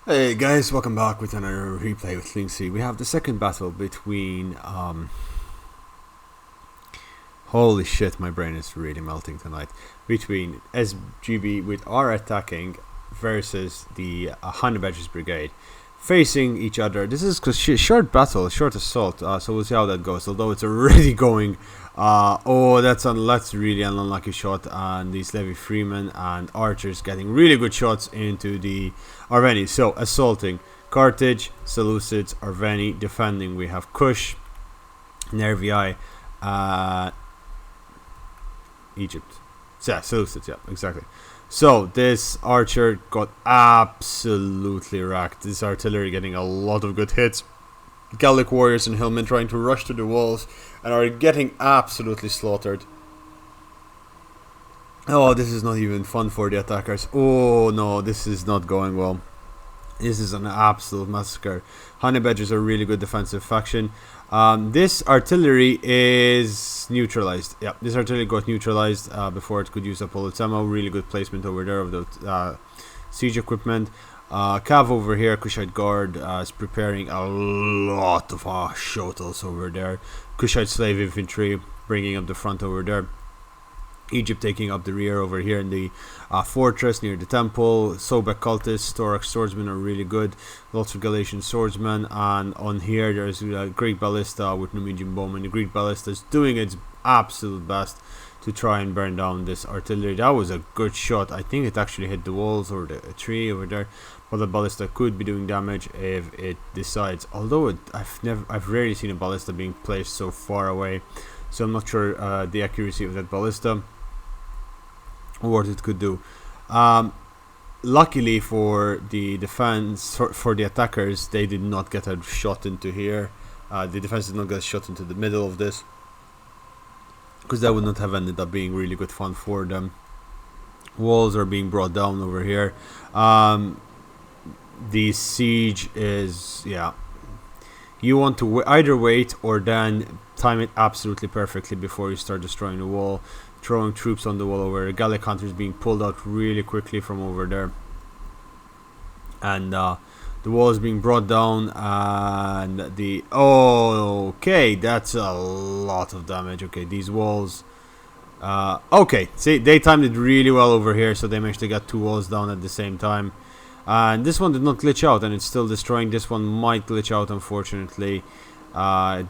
Hey guys, welcome back with another replay with Linksy. We have the second battle between holy shit, my brain is really melting tonight. Between SGB with R attacking versus the Honey Badgers Brigade facing each other. This is a short battle, short assault, so we'll see how that goes. Although it's already going. That's really an unlucky shot, and these Levy Freeman and archers getting really good shots into the Arveni. So assaulting Carthage, Seleucids, Arveni. Defending, we have Kush, Nervii, Egypt. Yeah, Seleucids, yeah, exactly. So this archer got absolutely wrecked. This artillery getting a lot of good hits. Gallic warriors and hillmen trying to rush to the walls and are getting absolutely slaughtered. Oh, this is not even fun for the attackers. Oh no, this is not going well. This is an absolute massacre. Honey Badgers are a really good defensive faction. This artillery is neutralized. Yeah, this artillery got neutralized before it could use Apollo ammo. Really good placement over there of the siege equipment. Cav over here, Kushite Guard is preparing a lot of shuttles over there. Kushite Slave Infantry bringing up the front over there. Egypt taking up the rear over here in the fortress near the temple. Sobek cultists, Thorax swordsmen are really good. Lots of Galatian swordsmen, and on here there's a Greek ballista with Numidian bowmen. The Greek ballista is doing its absolute best to try and burn down this artillery. That was a good shot. I think it actually hit the walls or the tree over there, but the ballista could be doing damage if it decides. Although I've rarely seen a ballista being placed so far away, so I'm not sure the accuracy of that ballista, what it could do. Luckily for the defense, for the attackers, they did not get a shot into here. The defense did not get a shot into the middle of this, because that would not have ended up being really good fun for them. Walls are being brought down over here. The siege is, yeah, you want to either wait or then time it absolutely perfectly before you start destroying the wall, throwing troops on the wall over there. Gallic hunters being pulled out really quickly from over there, and the wall is being brought down, and the okay, that's a lot of damage. Okay, these walls, okay, see, they timed it really well over here, so they managed to get two walls down at the same time. And this one did not glitch out, and it's still destroying. This one might glitch out, unfortunately.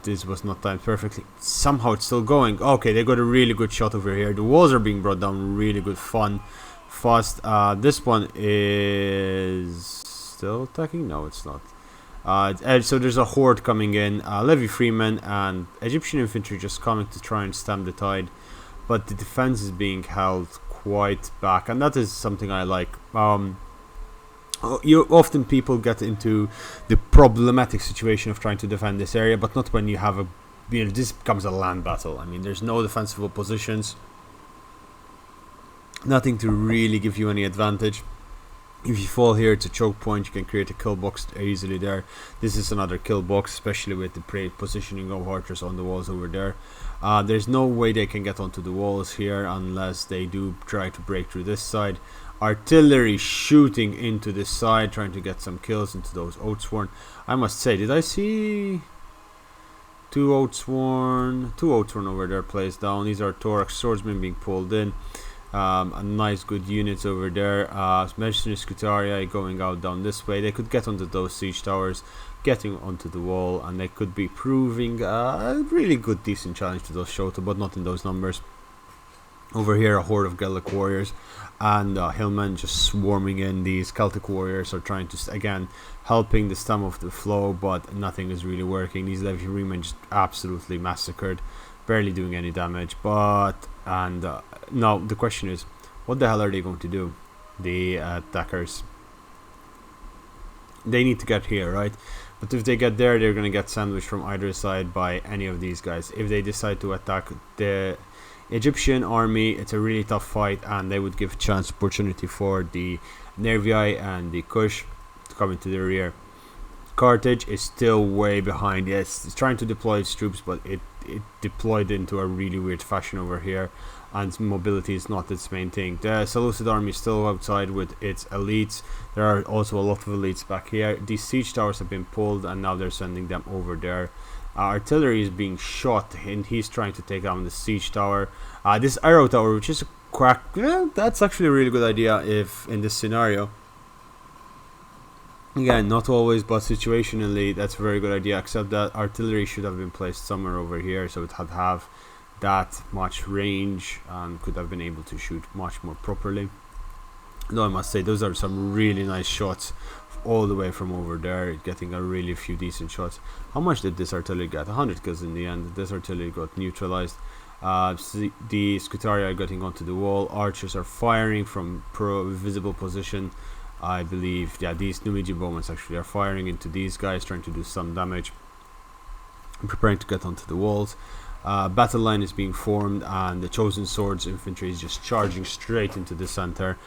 This was not timed perfectly. Somehow it's still going. Okay, they got a really good shot over here. The walls are being brought down. Really good fun. Fast. This one is still attacking? No, it's not. So there's a horde coming in. Levy Freeman and Egyptian infantry just coming to try and stem the tide. But the defense is being held quite back, and that is something I like. Often people get into the problematic situation of trying to defend this area, but not when you have a, this becomes a land battle. I mean, there's no defensible positions, nothing to really give you any advantage. If you fall here, it's a choke point. You can create a kill box easily there. This is another kill box, especially with the positioning of archers on the walls over there. There's no way they can get onto the walls here unless they do try to break through this side. Artillery shooting into this side, trying to get some kills into those Oathsworn. I must say, did I see two Oathsworn over there placed down? These are Thorax swordsmen being pulled in. A nice good units over there. Mercenary Scutarii going out down this way. They could get onto those siege towers, getting onto the wall, and they could be proving a really good, decent challenge to those Shota, but not in those numbers. Over here, a horde of Gallic warriors and hillmen just swarming in. These Celtic warriors are trying to, again, helping the stem of the flow, but nothing is really working. These Levy Freemen just absolutely massacred, barely doing any damage. But, and now the question is, what the hell are they going to do, the attackers? They need to get here, right? But if they get there, they're going to get sandwiched from either side by any of these guys. If they decide to attack the Egyptian army, it's a really tough fight, and they would give chance opportunity for the Nervii and the Kush to come into the rear. Carthage is still way behind. Yes, it's trying to deploy its troops, but it deployed into a really weird fashion over here, and mobility is not its main thing. The Seleucid army is still outside with its elites. There are also a lot of elites back here. These siege towers have been pulled, and now they're sending them over there. Artillery is being shot, and he's trying to take down the siege tower. This arrow tower, which is a crack, that's actually a really good idea if in this scenario. Again, not always, but situationally, that's a very good idea. Except that artillery should have been placed somewhere over here, so it had have that much range and could have been able to shoot much more properly. Though I must say, those are some really nice shots all the way from over there, getting a really few decent shots. How much did this artillery get? 100 kills in the end. This artillery got neutralized. The Scutaria are getting onto the wall. Archers are firing from visible position. I believe, yeah, these Numidian bowmen actually are firing into these guys, trying to do some damage. I'm preparing to get onto the walls. Battle line is being formed, and the Chosen Swords infantry is just charging straight into the center,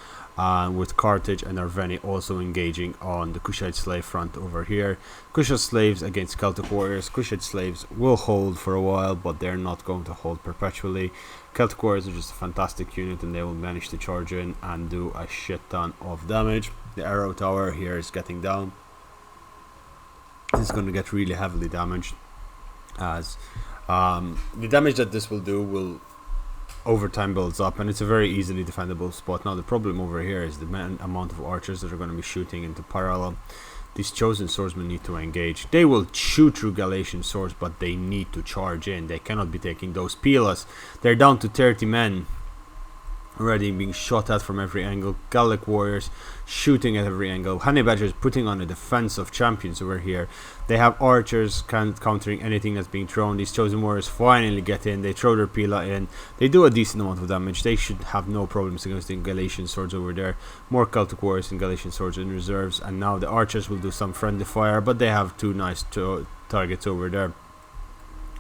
with Carthage and Arveni also engaging on the Kushite slave front over here. Kushite slaves against Celtic warriors. Kushite slaves will hold for a while, but they're not going to hold perpetually. Celtic warriors are just a fantastic unit, and they will manage to charge in and do a shit ton of damage. The arrow tower here is getting down. It's going to get really heavily damaged, as the damage that this will do will over time builds up, and it's a very easily defendable spot. Now the problem over here is the amount of archers that are going to be shooting into parallel. These Chosen Swordsmen need to engage. They will shoot through Galatian swords, but they need to charge in. They cannot be taking those pilas. They're down to 30 men already, being shot at from every angle. Gallic warriors shooting at every angle. Honey Badgers putting on a defense of champions over here. They have archers countering anything that's being thrown. These Chosen warriors finally get in. They throw their pila in. They do a decent amount of damage. They should have no problems against the Galatian swords over there. More Celtic warriors and Galatian swords in reserves, and now the archers will do some friendly fire, but they have two nice targets over there.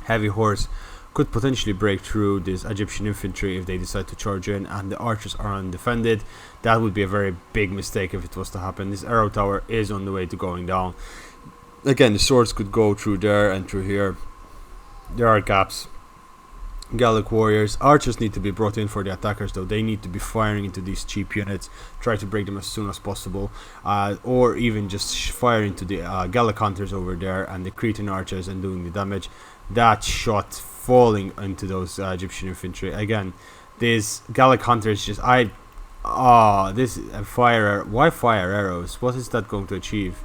Heavy horse could potentially break through this Egyptian infantry if they decide to charge in, and the archers are undefended. That would be a very big mistake if it was to happen. This arrow tower is on the way to going down. Again, the swords could go through there and through here. There are gaps. Gallic warriors. Archers need to be brought in for the attackers, though. They need to be firing into these cheap units, try to break them as soon as possible, or even just fire into the Gallic hunters over there and the Cretan archers and doing the damage. That shot falling into those Egyptian infantry. Again, these Gallic hunters just this fire. Why fire arrows? What is that going to achieve?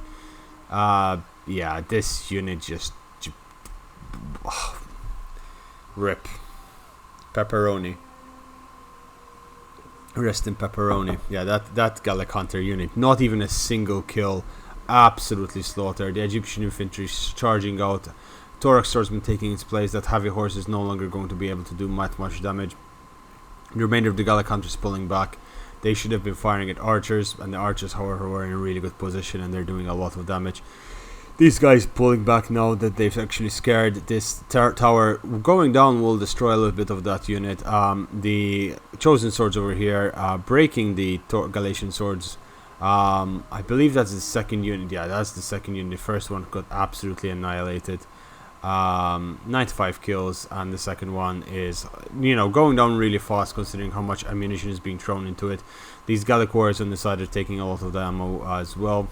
Yeah, this unit just rip. Pepperoni. Rest in pepperoni. Yeah, that Gallic hunter unit, not even a single kill, absolutely slaughtered. The Egyptian infantry charging out. Thorax swordsman taking its place. That heavy horse is no longer going to be able to do much damage. The remainder of the Gallic hunters pulling back. They should have been firing at archers, and the archers, however, were in a really good position, and they're doing a lot of damage. These guys pulling back now that they've actually scared this tower. Going down will destroy a little bit of that unit. The Chosen Swords over here breaking the Galatian swords. I believe that's the second unit. Yeah, that's the second unit. The first one got absolutely annihilated. 95 kills, and the second one is, going down really fast considering how much ammunition is being thrown into it. These Gallic warriors on the side are taking a lot of the ammo as well.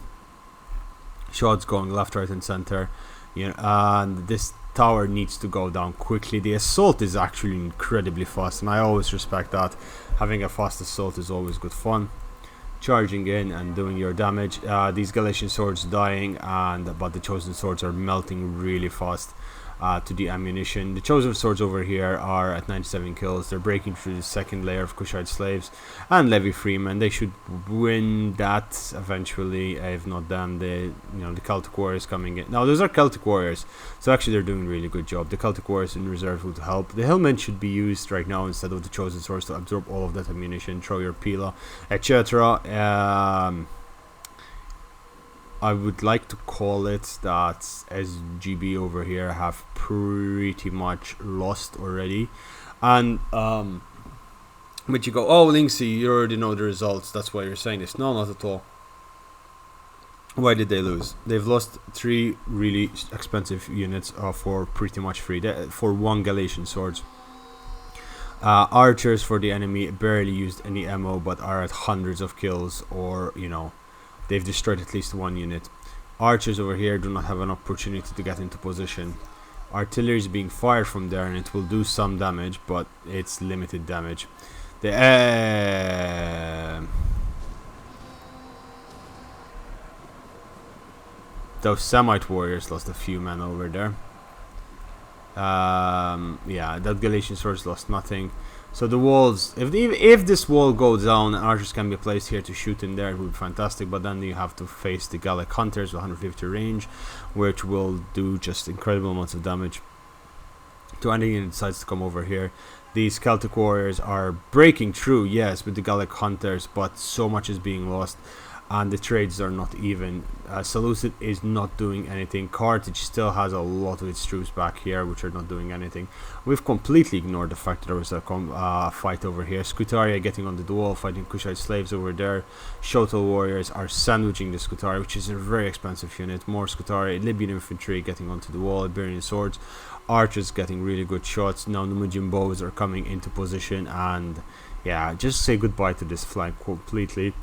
Shots going left, right and center, and this tower needs to go down quickly. The assault is actually incredibly fast, and I always respect that. Having a fast assault is always good fun. Charging in and doing your damage. These Galatian swords dying, but the Chosen Swords are melting really fast to the ammunition. The Chosen Swords over here are at 97 kills. They're breaking through the second layer of Kushite slaves and Levy freemen. They should win that eventually, if not them. The Celtic warriors coming in. Now those are Celtic warriors, so actually they're doing a really good job. The Celtic warriors in reserve would help. The Hillmen should be used right now instead of the Chosen Swords to absorb all of that ammunition, throw your pila, etc. I would like to call it that SGB over here have pretty much lost already, and but you go, oh Linksy, you already know the results, that's why you're saying this. No, not at all. Why did they lose? They've lost 3 really expensive units for pretty much free, for 1 Galatian swords. Archers for the enemy barely used any ammo but are at hundreds of kills, or they've destroyed at least 1 unit. Archers over here do not have an opportunity to get into position. Artillery is being fired from there and it will do some damage, but it's limited damage. Those Semite warriors lost a few men over there. Yeah, that Galatian swords lost nothing. So the walls, if this wall goes down, archers can be placed here to shoot in there, it would be fantastic. But then you have to face the Gallic hunters with 150 range, which will do just incredible amounts of damage to anything that decides to come over here. These Celtic warriors are breaking through, yes, with the Gallic hunters, but so much is being lost. And the trades are not even. Seleucid is not doing anything. Carthage still has a lot of its troops back here, which are not doing anything. We've completely ignored the fact that there was a fight over here. Scutaria getting onto the wall, fighting Kushite slaves over there. Shotel warriors are sandwiching the Scutaria, which is a very expensive unit. More Scutaria, Libyan infantry getting onto the wall, Iberian swords. Archers getting really good shots. Now Numidian bows are coming into position, and yeah, just say goodbye to this flank completely.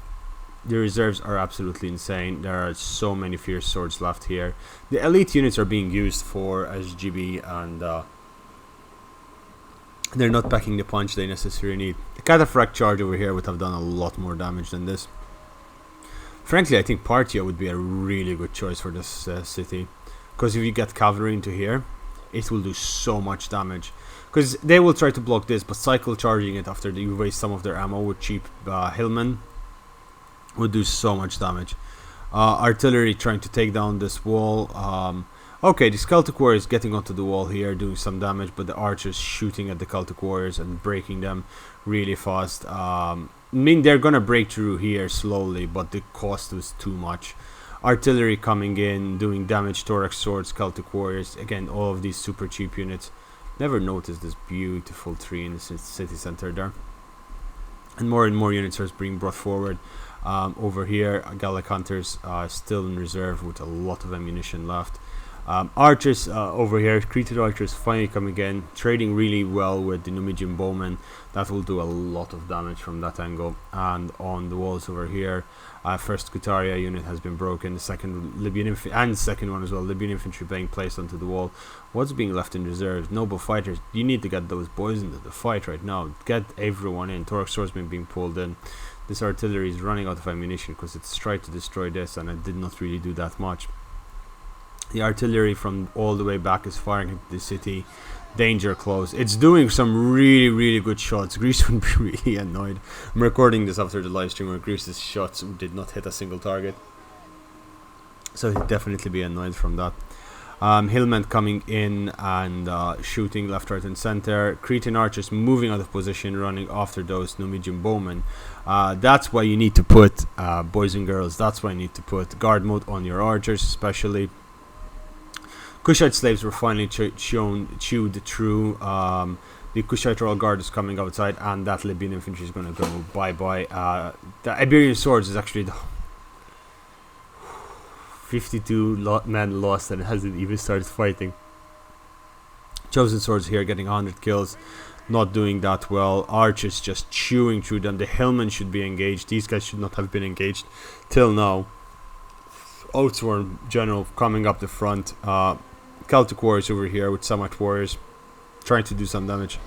The reserves are absolutely insane. There are so many fierce swords left here. The elite units are being used for SGB, and they're not packing the punch they necessarily need. The Cataphract charge over here would have done a lot more damage than this. Frankly, I think Parthia would be a really good choice for this city, because if you get cavalry into here, it will do so much damage. Because they will try to block this, but cycle charging it after they waste some of their ammo with cheap hillmen would do so much damage. Artillery trying to take down this wall. Okay, the Celtic warriors getting onto the wall here, doing some damage, but the archers shooting at the Celtic warriors and breaking them really fast. I mean, they're gonna break through here slowly, but the cost was too much. Artillery coming in, doing damage. Thorax swords, Celtic warriors. Again, all of these super cheap units. Never noticed this beautiful tree in the city center there. And more units are being brought forward. Over here, Gallic hunters still in reserve with a lot of ammunition left. Archers over here, Cretan archers finally coming in, trading really well with the Numidian bowmen. That will do a lot of damage from that angle. And on the walls over here, first Scutaria unit has been broken. The second Libyan infantry, and the second one as well, Libyan infantry being placed onto the wall. What's being left in reserve? Noble fighters. You need to get those boys into the fight right now. Get everyone in. Thorax swordsmen being pulled in. This artillery is running out of ammunition because it's tried to destroy this, and it did not really do that much. The artillery from all the way back is firing into the city. Danger close. It's doing some really good shots. Greece would be really annoyed. I'm recording this after the live stream where Greece's shots did not hit a single target, so he'd definitely be annoyed from that. Hillmen coming in and shooting left, right and center. Cretan archers moving out of position, running after those Numidian bowmen. That's why you need to put, boys and girls, that's why you need to put guard mode on your archers especially. Kushite slaves were finally chewed through. The Kushite Royal Guard is coming outside, and that Libyan infantry is going to go bye-bye. The Iberian swords is actually the 52 men lost and hasn't even started fighting. Chosen swords here getting 100 kills, not doing that well. Archers just chewing through them. The hillmen should be engaged. These guys should not have been engaged till now. Oathsworn general coming up the front. Celtic warriors over here with Semite warriors trying to do some damage.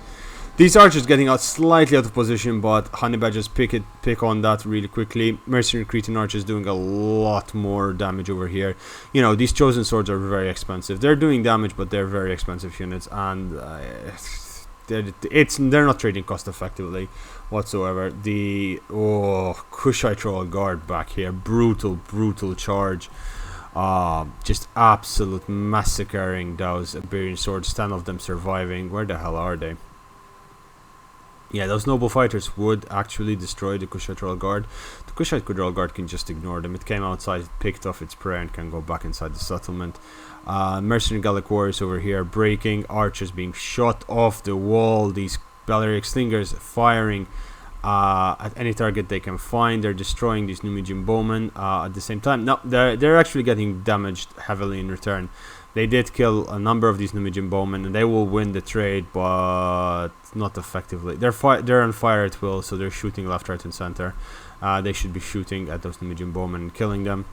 These archers getting out slightly out of position, but honey badgers pick on that really quickly. Mercenary Cretan archers doing a lot more damage over here. You know, these chosen swords are very expensive. They're doing damage, but they're very expensive units, and they're not trading cost effectively whatsoever. The Kushite Royal Guard back here, brutal charge. Just absolute massacring those Iberian swords. 10 of them surviving. Where the hell are they? Yeah, those noble fighters would actually destroy the Kushite Royal Guard. The Kushite Royal Guard can just ignore them. It came outside, it picked off its prey, and can go back inside the settlement. Mercenary Gallic warriors over here breaking. Archers being shot off the wall. These Balearic slingers firing at any target they can find. They're destroying these Numidian bowmen at the same time. No, they're actually getting damaged heavily in return. They did kill a number of these Numidian bowmen, and they will win the trade, but not effectively. They're on fire at will, so they're shooting left, right, and center. They should be shooting at those Numidian bowmen and killing them.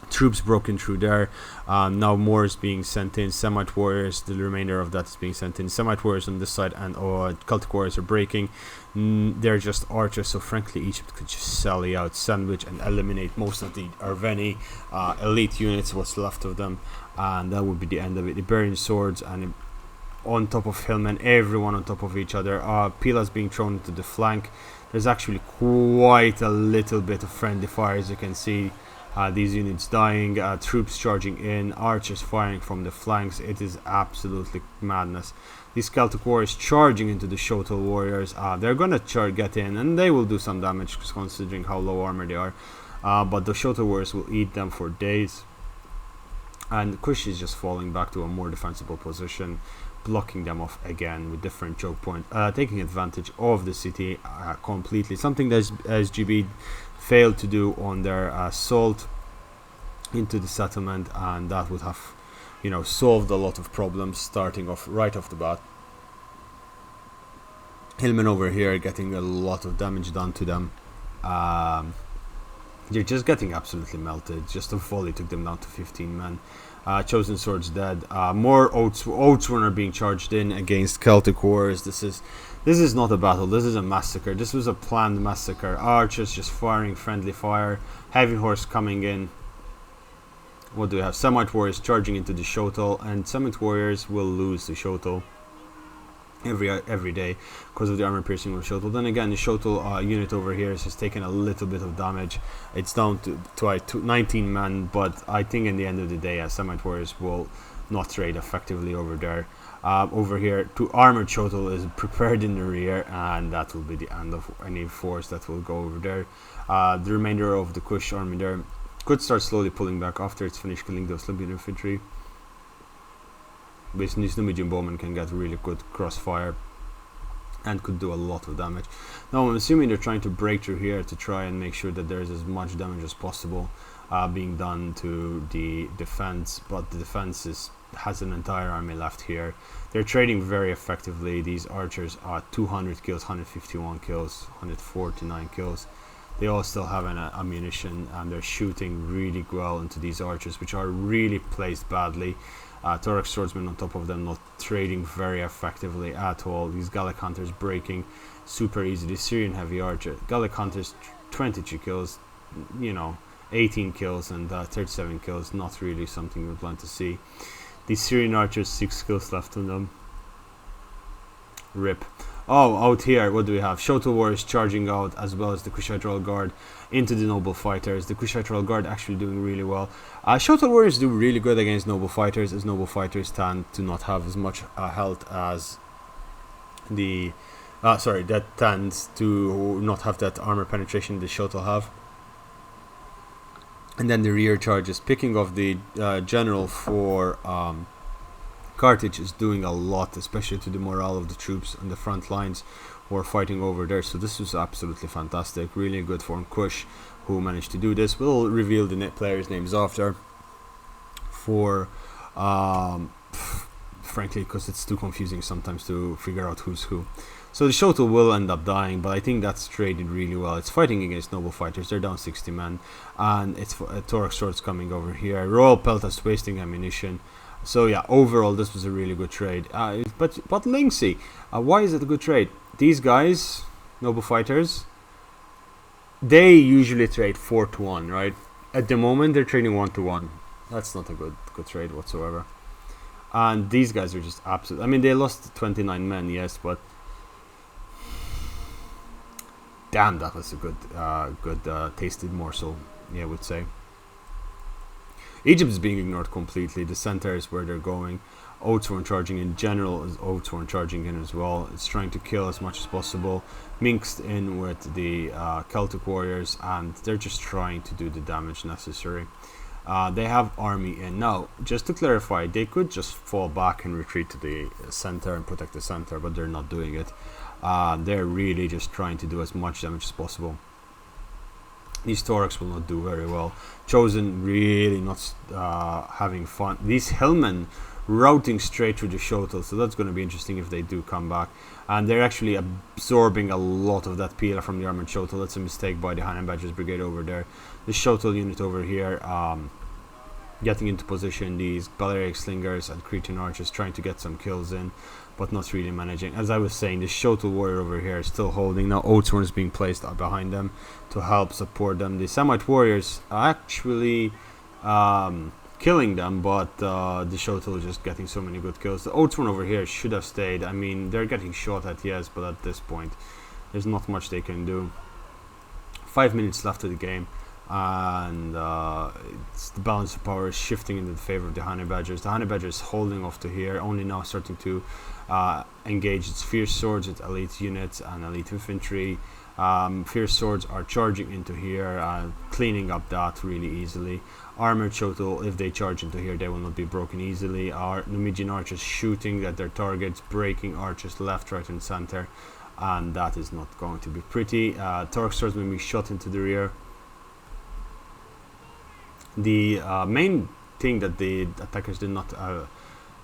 Troops broken through there. Now more is being sent in. Semite warriors, the remainder of that is being sent in. Semite warriors on this side and Celtic warriors are breaking. They're just archers, so frankly Egypt could just sally out, sandwich, and eliminate most of the Arveni elite units, what's left of them, and that would be the end of it. Iberian swords and on top of hillmen, everyone on top of each other. Pilas being thrown into the flank. There's actually quite a little bit of friendly fire, as you can see. These units dying, troops charging in, archers firing from the flanks. It is absolutely madness. These Celtic warriors charging into the Shotal warriors. They're gonna get in, and they will do some damage considering how low armor they are. But the Shotal warriors will eat them for days. And Kush is just falling back to a more defensible position, blocking them off again with different choke points, taking advantage of the city completely. Something that SGB failed to do on their assault into the settlement, and that would have, solved a lot of problems starting off right off the bat. Hillmen over here getting a lot of damage done to them. They're just getting absolutely melted. Just a volley took them down to 15 men. Chosen Swords dead. More Oathsworn are being charged in against Celtic warriors. This is not a battle, this is a massacre. This was a planned massacre. Archers just firing friendly fire. Heavy horse coming in. What do we have? Semite warriors charging into the Shotal, and Semite warriors will lose the Shotal every day because of the armor piercing of the Shotal. Then again, the Shotal unit over here has taken a little bit of damage. It's down to 19 men, but I think in the end of the day, Semite warriors will not trade effectively over there. Over here, two armored Shotal is prepared in the rear, and that will be the end of any force that will go over there. The remainder of the Kush army there could start slowly pulling back after it's finished killing those Libyan infantry. These Numidian bowmen can get really good crossfire and could do a lot of damage. Now I'm assuming they're trying to break through here to try and make sure that there's as much damage as possible being done to the defense, but the defense has an entire army left here. They're trading very effectively. These archers are 200 kills, 151 kills, 149 kills. They all still have an ammunition, and they're shooting really well into these archers, which are really placed badly. Thorax swordsmen on top of them not trading very effectively at all. These Gallic hunters breaking super easily. Syrian heavy archer. Gallic hunters 23 kills, 18 kills and 37 kills. Not really something we'd like to see. These Syrian archers, 6 kills left on them. RIP. Oh, out here, what do we have? Shotal warriors charging out, as well as the Kushite Royal Guard into the noble fighters. The Kushite Royal Guard actually doing really well. Shotal warriors do really good against noble fighters, as noble fighters tend to not have as much health as the... that tends to not have that armor penetration the Shotal have. And then the rear charges, picking off the general for... Carthage is doing a lot, especially to the morale of the troops on the front lines who are fighting over there. So this was absolutely fantastic. Really good for Kush, who managed to do this. We'll reveal the players' names after. Frankly, because it's too confusing sometimes to figure out who's who. So the Shotal will end up dying, but I think that's traded really well. It's fighting against noble fighters. They're down 60 men, and it's Thorax swords coming over here. Royal Peltas wasting ammunition. So yeah, overall this was a really good trade. But Linksy, why is it a good trade? These guys, noble fighters, they usually trade 4-1, right? At the moment they're trading 1-1. That's not a good trade whatsoever. And these guys are just absolute. I mean, they lost 29 men, yes, but damn, that was a good tasted morsel, yeah, I would say. Egypt is being ignored completely. The center is where they're going. Oathsworn charging in general is Oathsworn charging in as well. It's trying to kill as much as possible, mixed in with the Celtic warriors, and they're just trying to do the damage necessary. They have army in. Now, just to clarify, they could just fall back and retreat to the center and protect the center, but they're not doing it. They're really just trying to do as much damage as possible. These Thorax will not do very well. Chosen really not having fun. These Hillmen routing straight through the Shotel, so that's going to be interesting if they do come back. And they're actually absorbing a lot of that PLA from the armored Shotel. That's a mistake by the Hanan Badgers Brigade over there. The Shotel unit over here getting into position. These Balearic Slingers and Cretan Archers trying to get some kills in, but not really managing. As I was saying, the Shotel Warrior over here is still holding. Now Oathsworn is being placed behind them to help support them. The Samite Warriors are actually killing them, but the Shotel is just getting so many good kills. The Oathsworn over here should have stayed. I mean, they're getting shot at, yes, but at this point there's not much they can do. 5 minutes left of the game, and the balance of power is shifting into the favor of the Honey Badgers. The Honey Badgers holding off to here, only now starting to engage its Fierce Swords, its elite units and elite infantry. Fierce Swords are charging into here, cleaning up that really easily. Armored Shotel, if they charge into here, they will not be broken easily. Our Numidian Archers shooting at their targets, breaking archers left, right and center, and that is not going to be pretty. Thorax Swords will be shot into the rear. The main thing that the attackers did not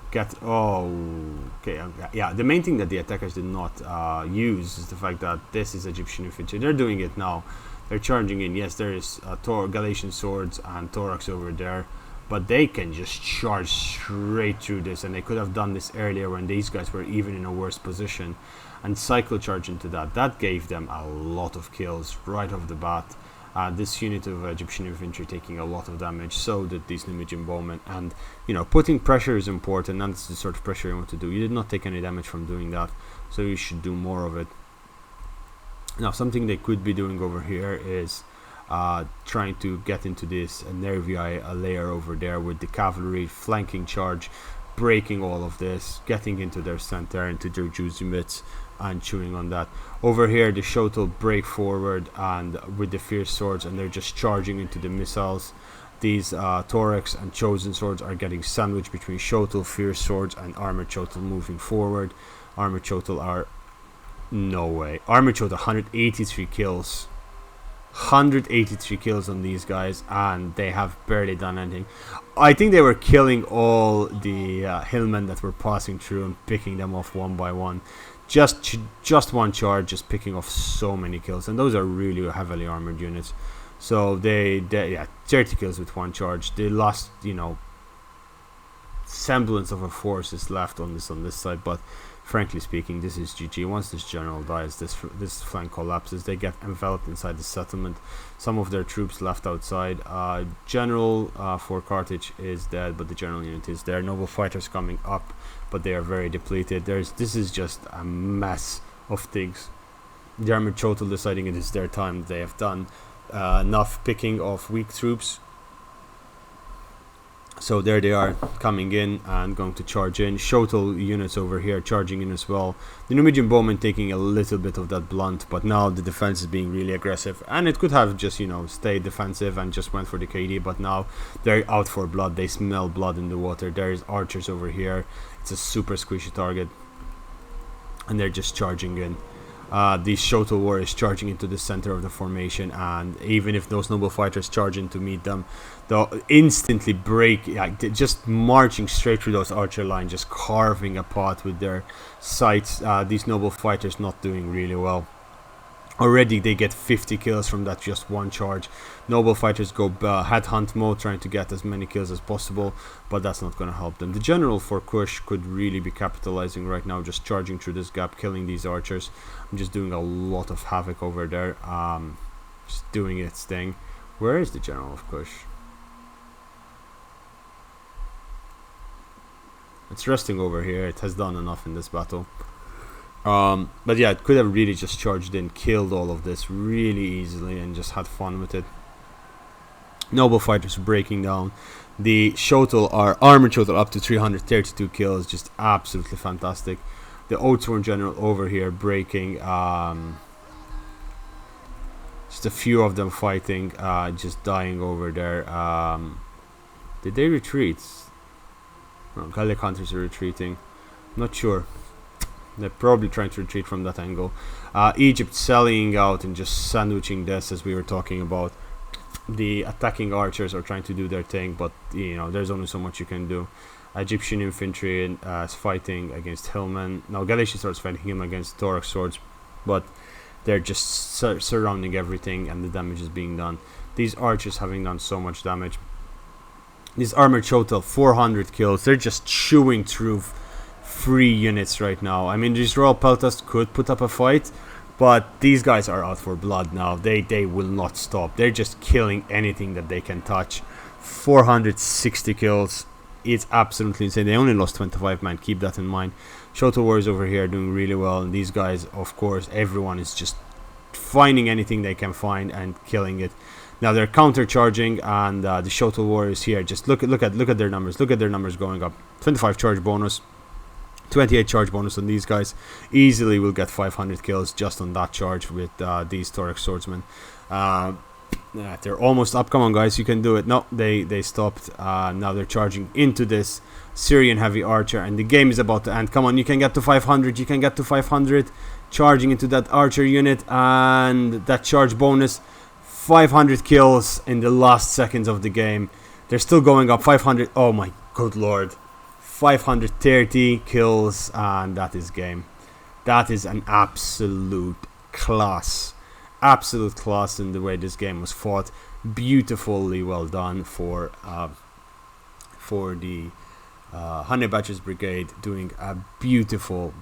get... the main thing that the attackers did not use is the fact that this is Egyptian infantry. They're doing it now. They're charging in. Yes, there is Galatian swords and Thorax over there, but they can just charge straight through this, and they could have done this earlier when these guys were even in a worse position, and cycle charge into that. That gave them a lot of kills right off the bat. This unit of Egyptian infantry taking a lot of damage, so did these Numidian bowmen, and you know, putting pressure is important, and that's the sort of pressure you want to do. You did not take any damage from doing that, so you should do more of it. Now, something they could be doing over here is trying to get into this Nervii layer over there with the cavalry flanking charge, breaking all of this, getting into their center, into their juicy bits, and chewing on that. Over here, the Shotel break forward and with the Fierce Swords, and they're just charging into the missiles. These Thorax and Chosen Swords are getting sandwiched between Shotel, Fierce Swords, and Armored Shotel moving forward. Armored Shotel are... no way. Armored Shotel, 183 kills. 183 kills on these guys, and they have barely done anything. I think they were killing all the hillmen that were passing through and picking them off one by one. Just one charge, just picking off so many kills, and those are really heavily armored units. So they 30 kills with one charge. They lost, you know, semblance of a force is left on this side, but frankly speaking, this is GG. Once this general dies, this flank collapses. They get enveloped inside the settlement. Some of their troops left outside. General for Carthage is dead, but the general unit is there. Noble fighters coming up, but they are very depleted. This is just a mess of things. The Armored Shotel deciding it is their time. They have done enough picking of weak troops. So there they are, coming in and going to charge in. Shotel units over here charging in as well. The Numidian bowmen taking a little bit of that blunt, but now the defense is being really aggressive. And it could have just, you know, stayed defensive and just went for the KD, but now they're out for blood. They smell blood in the water. There's archers over here. It's a super squishy target, and they're just charging in. The Shotel warriors charging into the center of the formation, and even if those noble fighters charge in to meet them, they'll instantly break, just marching straight through those archer lines, just carving a path with their sights. These noble fighters not doing really well. Already they get 50 kills from that just one charge. Noble fighters go headhunt mode, trying to get as many kills as possible, but that's not going to help them. The general for Kush could really be capitalizing right now, just charging through this gap, killing these archers. I'm just doing a lot of havoc over there, just doing its thing. Where is the general of Kush? It's resting over here. It has done enough in this battle. But yeah, it could have really just charged in, killed all of this really easily, and just had fun with it. Noble fighters breaking down. The Shotel are armored Shotel up to 332 kills, just absolutely fantastic. The Oathsworn general over here breaking. Just a few of them fighting, just dying over there. Did they retreat? No, Gallic hunters are retreating. Not sure. They're probably trying to retreat from that angle. Egypt sallying out and just sandwiching this, as we were talking about. The attacking archers are trying to do their thing, but you know, there's only so much you can do. Egyptian infantry is fighting against hillmen. Now Galatia starts fighting him against thorax swords, but they're just surrounding everything, and the damage is being done. These archers having done so much damage. These armored total 400 kills. They're just chewing through 3 units right now. I mean, these Royal Peltas could put up a fight, but these guys are out for blood now. They will not stop. They're just killing anything that they can touch. 460 kills. It's absolutely insane. They only lost 25 men. Keep that in mind. Totalwar is over here doing really well, and these guys, of course, everyone is just finding anything they can find and killing it. Now they're counter-charging, and the Totalwar is here. Just look at their numbers. Look at their numbers going up. 25 charge bonus, 28 charge bonus on these guys. Easily will get 500 kills just on that charge with these thorax swordsmen. They're almost up. Come on, guys, you can do it. No, they stopped. Now they're charging into this Syrian heavy archer, and the game is about to end. Come on, you can get to 500. You can get to 500. Charging into that archer unit, and that charge bonus. 500 kills in the last seconds of the game. They're still going up. 500. Oh my good lord. 530 kills, and that is game. That is an absolute class. Absolute class in the way this game was fought. Beautifully well done for the Honey Badger's Brigade, doing a beautiful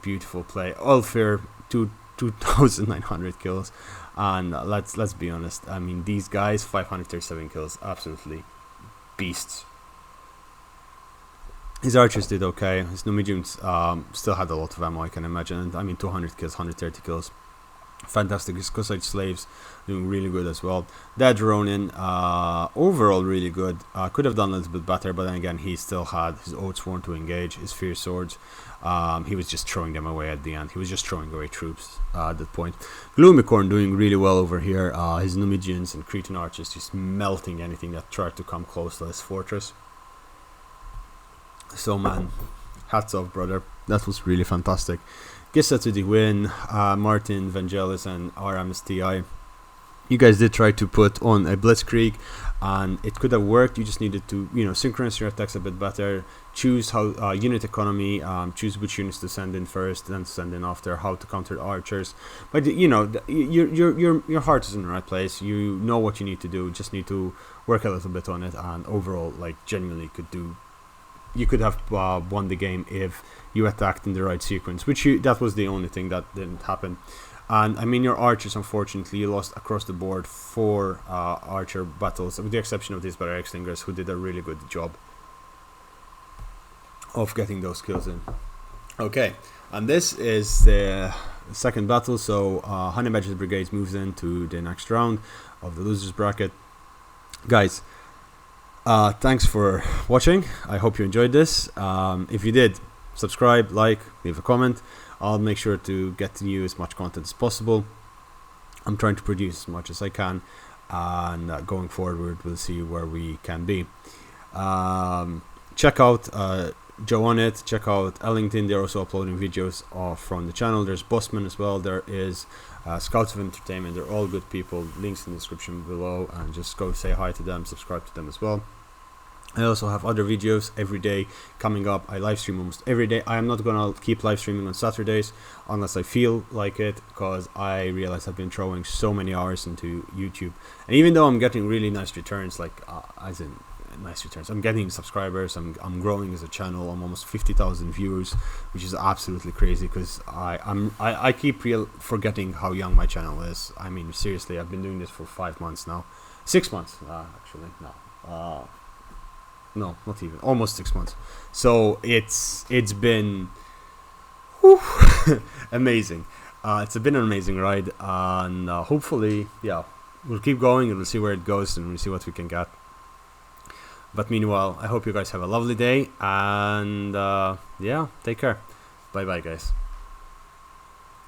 play. Ulfir 2,900 kills, and let's be honest. I mean, these guys 537 kills, absolutely beasts. His archers did okay. His Numidians still had a lot of ammo, I can imagine. I mean, 200 kills, 130 kills. Fantastic. His Kossite slaves doing really good as well. Dead Ronin, overall really good. Could have done a little bit better, but then again, he still had his Oath Sworn to engage, his Fierce Swords. He was just throwing them away at the end. He was just throwing away troops at that point. Gloomicorn doing really well over here. His Numidians and Cretan archers just melting anything that tried to come close to his fortress. So man, hats off, brother. That was really fantastic. Gissa to the win. Martin, Vangelis, and RMSTI. You guys did try to put on a blitzkrieg, and it could have worked. You just needed to, synchronize your attacks a bit better. Choose how unit economy. Choose which units to send in first, then send in after. How to counter archers. But your heart is in the right place. You know what you need to do. Just need to work a little bit on it, and overall, genuinely could do. You could have won the game if you attacked in the right sequence, that was the only thing that didn't happen. And I mean, your archers, unfortunately, you lost across the board 4 archer battles, with the exception of these Barbaric Slingers, who did a really good job of getting those kills in. Okay, and this is the second battle, so Honey Badger's Brigade moves into the next round of the losers bracket. Guys, thanks for watching. I hope you enjoyed this. If you did, subscribe, like, leave a comment. I'll make sure to get to you as much content as possible. I'm trying to produce as much as I can, and going forward we'll see where we can be. Check out Joe Onit, check out Ellington. They're also uploading videos from the channel. There's Bossman as well. There is Scouts of Entertainment. They're all good people. Links in the description below, and just go say hi to them, subscribe to them as well. I also have other videos every day coming up. I live stream almost every day. I am not gonna keep live streaming on Saturdays unless I feel like it, because I realize I've been throwing so many hours into YouTube, and even though I'm getting really nice returns, I'm getting subscribers, I'm growing as a channel. I'm almost 50,000 viewers, which is absolutely crazy, because I keep forgetting how young my channel is. I mean, seriously, I've been doing this for 5 months now. 6 months, actually. No, not even. Almost 6 months. So it's been amazing. It's been an amazing ride, and hopefully, we'll keep going and we'll see where it goes, and we'll see what we can get. But meanwhile, I hope you guys have a lovely day, and take care. Bye bye, guys.